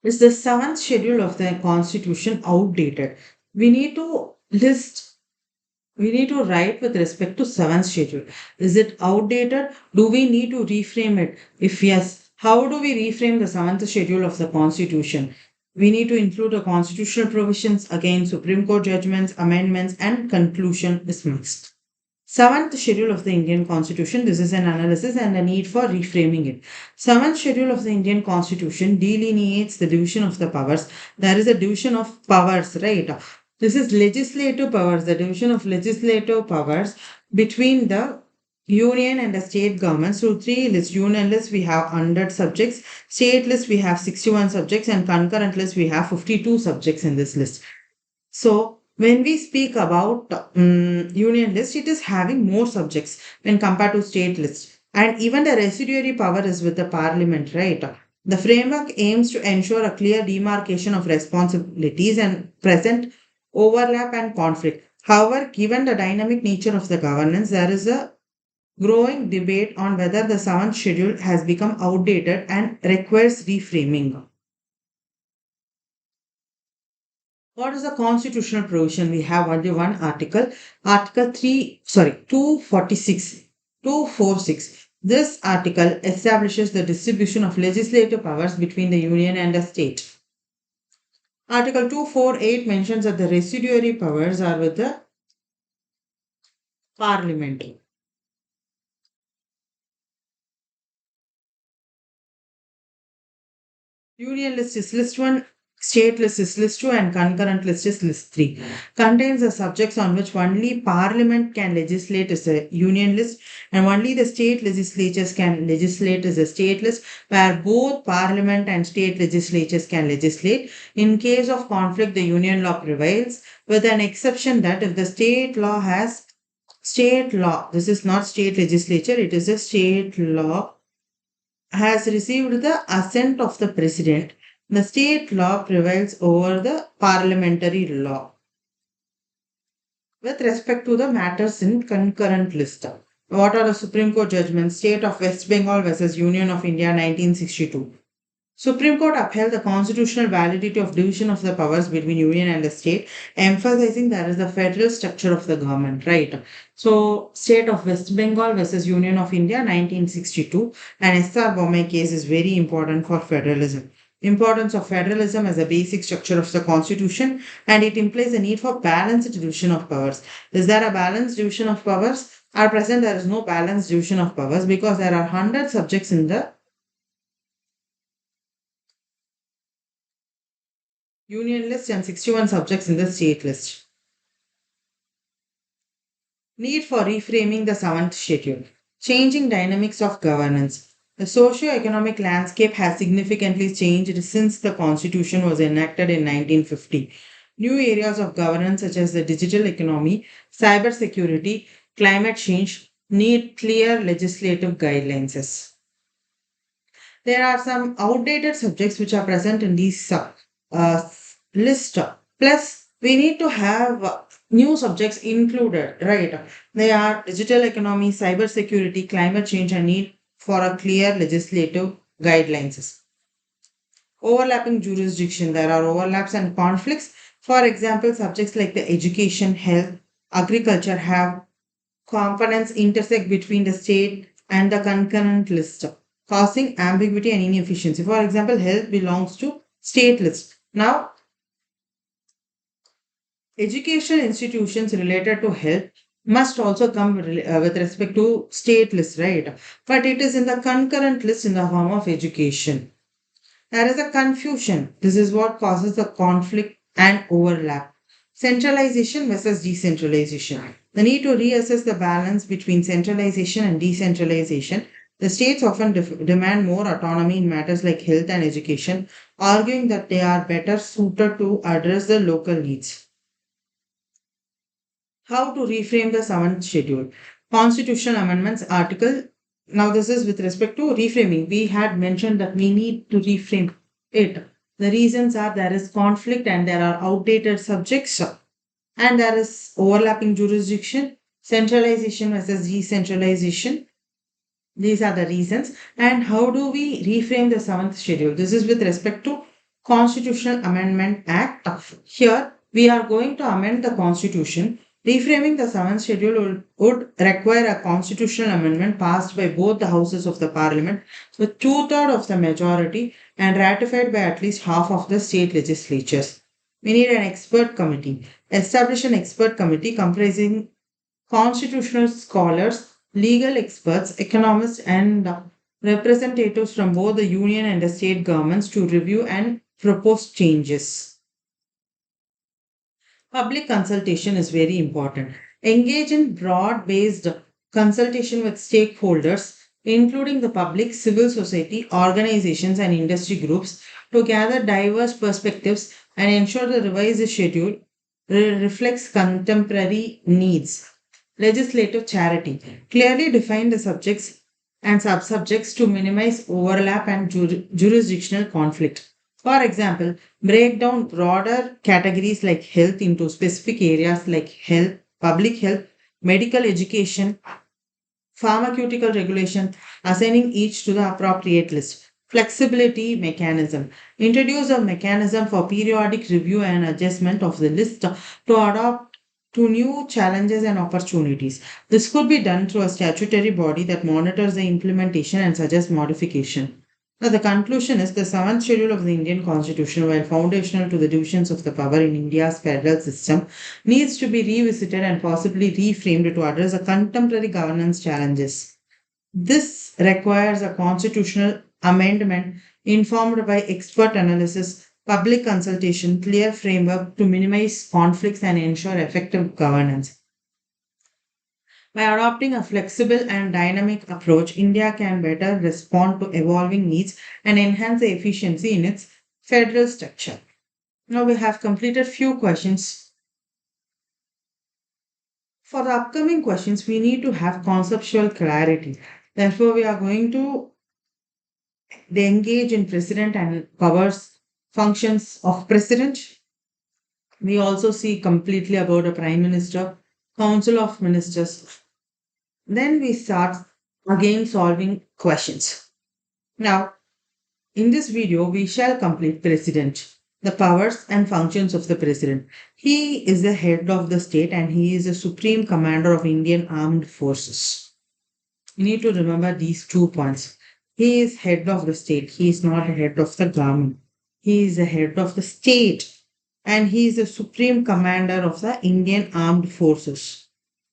Is the seventh schedule of the Constitution outdated? We need to list, we need to write with respect to seventh schedule. Is it outdated? Do we need to reframe it? If yes, how do we reframe the seventh schedule of the Constitution? We need to include the constitutional provisions, again, Supreme Court judgments, amendments, and conclusion is mixed. Seventh schedule of the Indian Constitution. This is an analysis and a need for reframing it. Seventh schedule of the Indian Constitution delineates the division of the powers. There is a division of powers, right? This is legislative powers, the division of legislative powers between the union and the state governments. Through three lists, union list we have 100 subjects, state list we have 61 subjects, and concurrent list we have 52 subjects in this list. So when we speak about union list, it is having more subjects when compared to state list. And even the residuary power is with the parliament, right? The framework aims to ensure a clear demarcation of responsibilities and present overlap and conflict. However, given the dynamic nature of the governance, there is a growing debate on whether the seventh schedule has become outdated and requires reframing. What is the constitutional provision? We have only one article, Article 246. 246. This article establishes the distribution of legislative powers between the union and the state. Article 248 mentions that the residuary powers are with the parliament. Union list is list 1, state list is list 2, and concurrent list is list 3. Contains the subjects on which only parliament can legislate is a union list, and only the state legislatures can legislate is a state list, where both parliament and state legislatures can legislate. In case of conflict, the union law prevails, with an exception that if the state law, this is not state legislature, it is a state law has received the assent of the president, the state law prevails over the parliamentary law. With respect to the matters in concurrent list, what are the Supreme Court judgments? State of West Bengal versus Union of India 1962. Supreme Court upheld the constitutional validity of division of the powers between union and the state, emphasizing that is the federal structure of the government, right? So, State of West Bengal versus Union of India, 1962, and S.R. Bommai case is very important for federalism. Importance of federalism as a basic structure of the constitution, and it implies a need for balanced division of powers. Is there a balanced division of powers? At present, there is no balanced division of powers because there are 100 subjects in the union list and 61 subjects in the state list. Need for reframing the seventh schedule. Changing dynamics of governance. The socio-economic landscape has significantly changed since the Constitution was enacted in 1950. New areas of governance such as the digital economy, cybersecurity, climate change need clear legislative guidelines. There are some outdated subjects which are present in these uh, list. Plus, we need to have new subjects included, right? They are digital economy, cyber security, climate change, and need for a clear legislative guidelines. Overlapping jurisdiction. There are overlaps and conflicts. For example, subjects like the education, health, agriculture have components intersect between the state and the concurrent list, causing ambiguity and inefficiency. For example, health belongs to state list. Now, education institutions related to health must also come with respect to state list, right? But it is in the concurrent list in the form of education. There is a confusion. This is what causes the conflict and overlap. Centralization versus decentralization. The need to reassess the balance between centralization and decentralization. The states often demand more autonomy in matters like health and education, arguing that they are better suited to address the local needs. How to reframe the seventh schedule? Constitutional amendments article. Now, this is with respect to reframing. We had mentioned that we need to reframe it. The reasons are there is conflict and there are outdated subjects and there is overlapping jurisdiction, centralization versus decentralization. These are the reasons. And how do we reframe the seventh schedule? This is with respect to Constitutional Amendment Act. Here, we are going to amend the Constitution. Reframing the seventh schedule would require a constitutional amendment passed by both the houses of the parliament with two-thirds of the majority and ratified by at least half of the state legislatures. We need an expert committee. Establish an expert committee comprising constitutional scholars, legal experts, economists, and representatives from both the union and the state governments to review and propose changes. Public consultation is very important. Engage in broad based consultation with stakeholders, including the public, civil society, organizations, and industry groups, to gather diverse perspectives and ensure the revised schedule reflects contemporary needs. Legislative charity. Clearly define the subjects and subsubjects to minimize overlap and jurisdictional conflict. For example, break down broader categories like health into specific areas like health, public health, medical education, pharmaceutical regulation, assigning each to the appropriate list. Flexibility mechanism. Introduce a mechanism for periodic review and adjustment of the list to adapt to new challenges and opportunities. This could be done through a statutory body that monitors the implementation and suggests modification. Now, the conclusion is the seventh schedule of the Indian Constitution, while foundational to the divisions of the power in India's federal system, needs to be revisited and possibly reframed to address the contemporary governance challenges. This requires a constitutional amendment informed by expert analysis, public consultation, clear framework to minimize conflicts and ensure effective governance. By adopting a flexible and dynamic approach, India can better respond to evolving needs and enhance the efficiency in its federal structure. Now we have completed few questions. For the upcoming questions, we need to have conceptual clarity. Therefore, we are going to engage in president and powers functions of president. We also see completely about a prime minister, council of ministers. Then we start again solving questions. Now, in this video, we shall complete president, the powers and functions of the president. He is the head of the state and he is the supreme commander of Indian armed forces. You need to remember these 2 points. He is head of the state. He is not the head of the government. He is the head of the state and he is the supreme commander of the Indian armed forces.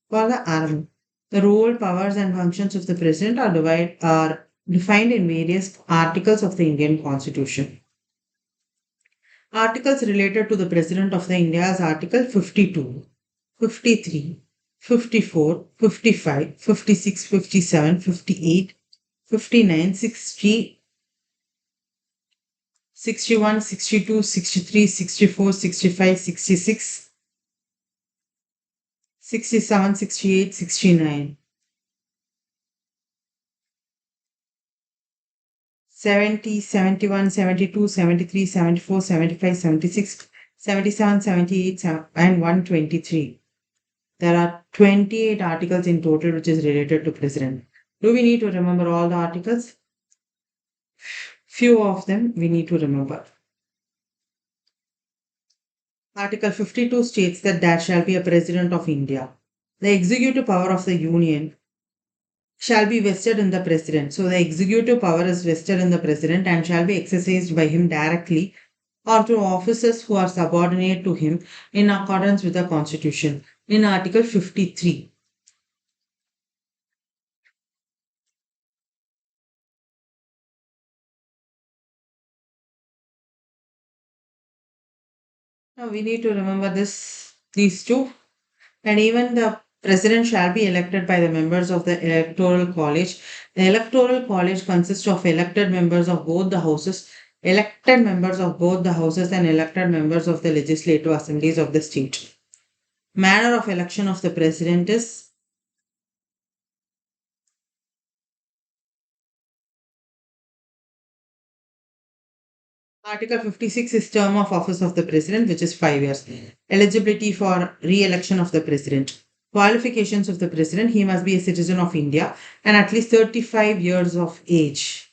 For the army, the role, powers, and functions of the president are defined in various articles of the Indian Constitution. Articles related to the President of the India is Article 52, 53, 54, 55, 56, 57, 58, 59, 60, 61, 62, 63, 64, 65, 66, 67, 68, 69. 70, 71, 72, 73, 74, 75, 76, 77, 78, and 123. There are 28 articles in total which is related to president. Do we need to remember all the articles? Few of them we need to remember. Article 52 states that there shall be a president of India. The executive power of the union shall be vested in the president. So the executive power is vested in the president and shall be exercised by him directly or through officers who are subordinate to him in accordance with the constitution. In Article 53. Now we need to remember these two, and even the president shall be elected by the members of the electoral college. The electoral college consists of elected members of both the houses, elected members of both the houses, and elected members of the legislative assemblies of the state. Manner of election of the president is Article 56 is term of office of the president, which is 5 years. Eligibility for re-election of the president. Qualifications of the president, he must be a citizen of India and at least 35 years of age.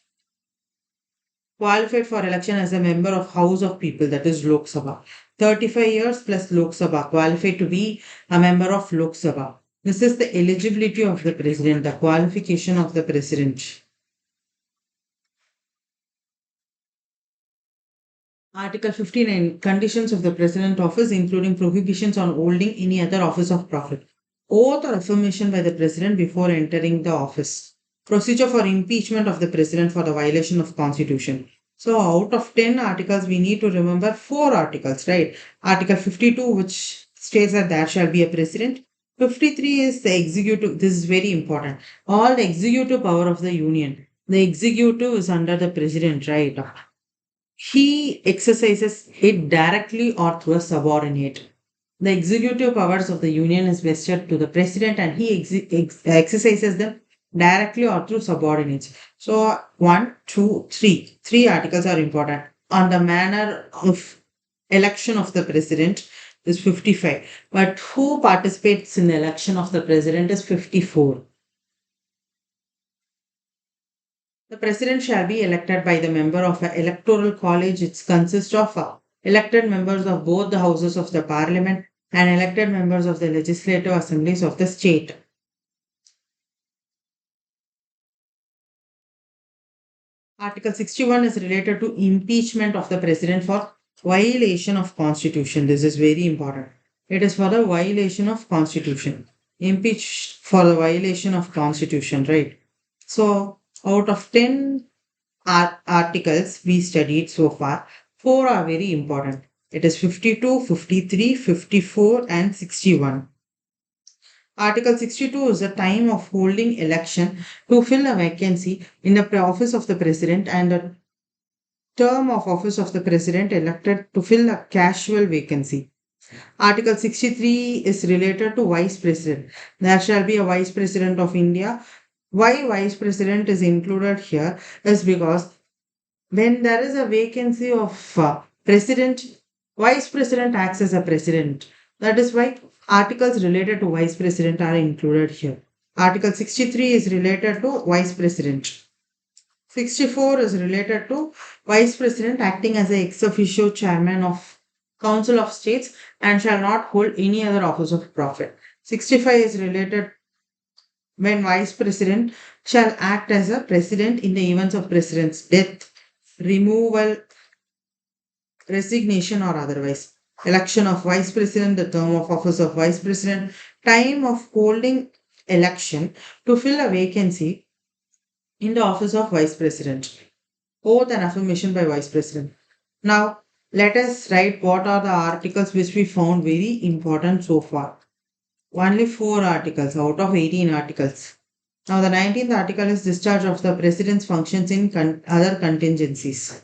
qualified for election as a member of House of People, that is Lok Sabha. 35 years plus Lok Sabha, qualified to be a member of Lok Sabha. This is the eligibility of the president, the qualification of the president. Article 59, conditions of the president office, including prohibitions on holding any other office of profit. Oath or affirmation by the president before entering the office. Procedure for impeachment of the president for the violation of constitution. So out of 10 articles, we need to remember 4 articles, right? Article 52, which states that there shall be a president. 53 is the executive. This is very important. All the executive power of the union. The executive is under the president, right? He exercises it directly or through a subordinate. The executive powers of the union is vested to the president and he exercises them directly or through subordinates. So, one, two, three. Three articles are important. On the manner of election of the president is 55. But who participates in the election of the president is 54. The president shall be elected by the member of an electoral college. It consists of elected members of both the houses of the parliament and elected members of the legislative assemblies of the state. Article 61 is related to impeachment of the president for violation of constitution. This is very important. It is for the violation of constitution. Impeached for the violation of constitution, right? So out of 10 articles we studied so far, 4 are very important. It is 52, 53, 54, and 61. Article 62 is the time of holding election to fill a vacancy in the office of the president and the term of office of the president elected to fill a casual vacancy. Article 63 is related to vice president. There shall be a vice president of India. Why vice president is included here is because when there is a vacancy of president, vice president acts as a president. That is why articles related to vice president are included here. Article 63 is related to vice president. 64 is related to vice president acting as a ex officio chairman of council of states and shall not hold any other office of profit. 65 is related when vice president shall act as a president in the events of president's death, removal, resignation, or otherwise. Election of vice president, the term of office of vice president, time of holding election to fill a vacancy in the office of vice president. Oath and affirmation by vice president. Now, let us write what are the articles which we found very important so far. Only 4 articles out of 18 articles. Now, the 19th article is discharge of the president's functions in other contingencies.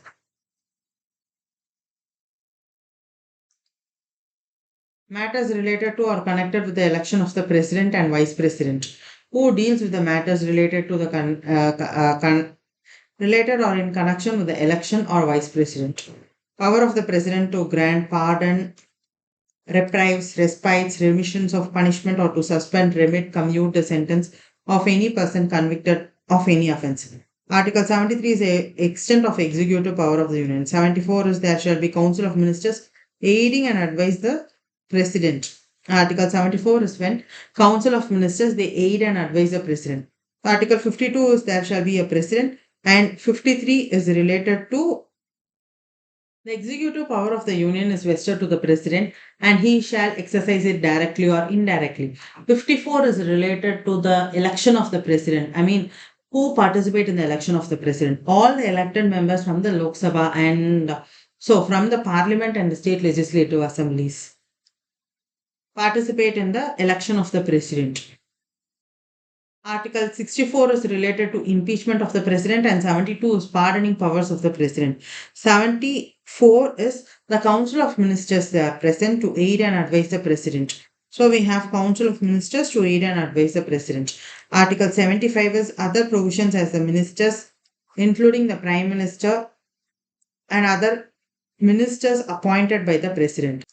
Matters related to or connected with the election of the president and vice president. Who deals with the matters related to the related or in connection with the election or vice president. Power of the president to grant pardon, reprieves, respites, remissions of punishment, or to suspend, remit, commute the sentence of any person convicted of any offense. Article 73 is a extent of executive power of the Union. 74 is there shall be Council of Ministers aiding and advise the President. Article 74 is when Council of Ministers they aid and advise the President. Article 52 is there shall be a President and 53 is related to the executive power of the Union is vested to the President and he shall exercise it directly or indirectly. 54 is related to the election of the President. I mean, who participate in the election of the President? All the elected members from the Lok Sabha and so from the Parliament and the state legislative assemblies participate in the election of the President. Article 64 is related to impeachment of the president and 72 is pardoning powers of the president. 74 is the council of ministers they are present to aid and advise the president. So we have council of ministers to aid and advise the president. Article 75 is other provisions as the ministers including the prime minister and other ministers appointed by the president.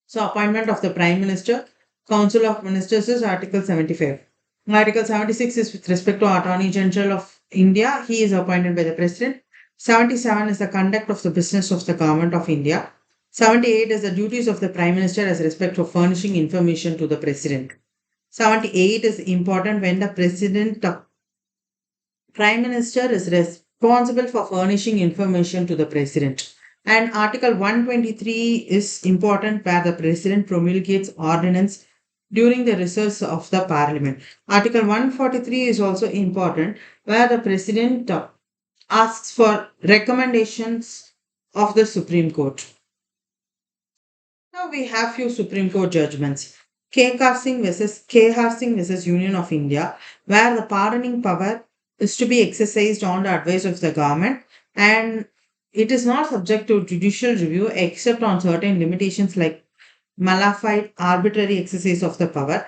So appointment of the prime minister, council of ministers is article 75. Article 76 is with respect to attorney general of India. He is appointed by the president. 77 is the conduct of the business of the government of India. 78 is the duties of the Prime Minister as respect for furnishing information to the President. 78 is important when the Prime Minister is responsible for furnishing information to the President. And Article 123 is important where the President promulgates ordinance during the recess of the Parliament. Article 143 is also important where the President asks for recommendations of the Supreme Court. Now we have few Supreme Court judgments. K. Singh versus Union of India, where the pardoning power is to be exercised on the advice of the government and it is not subject to judicial review except on certain limitations like malafide arbitrary exercise of the power.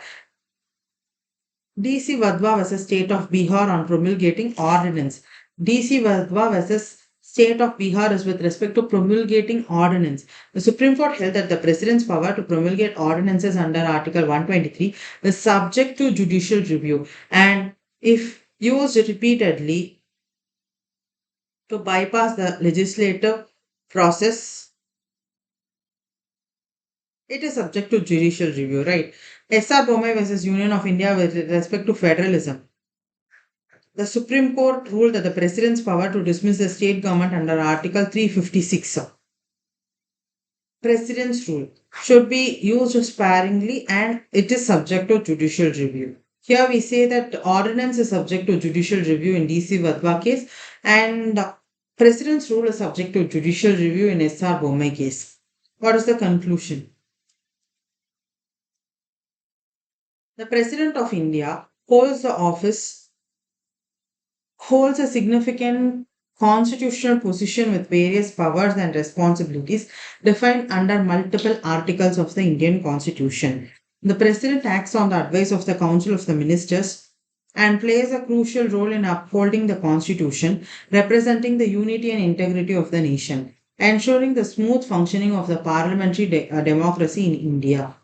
DC Vadva versus State of Bihar on promulgating ordinance. DC Vadva versus State of Bihar is with respect to promulgating ordinance. The Supreme Court held that the President's power to promulgate ordinances under Article 123 is subject to judicial review and if used repeatedly to bypass the legislative process, it is subject to judicial review, right? SR Bommai versus Union of India with respect to federalism. The Supreme Court ruled that the President's power to dismiss the state government under Article 356, President's rule, should be used sparingly and it is subject to judicial review. Here we say that ordinance is subject to judicial review in DC Vadva case and President's rule is subject to judicial review in SR Bommai case. What is the conclusion? The President of India holds a significant constitutional position with various powers and responsibilities defined under multiple articles of the Indian Constitution. The President acts on the advice of the Council of the Ministers and plays a crucial role in upholding the Constitution, representing the unity and integrity of the nation, ensuring the smooth functioning of the parliamentary democracy in India.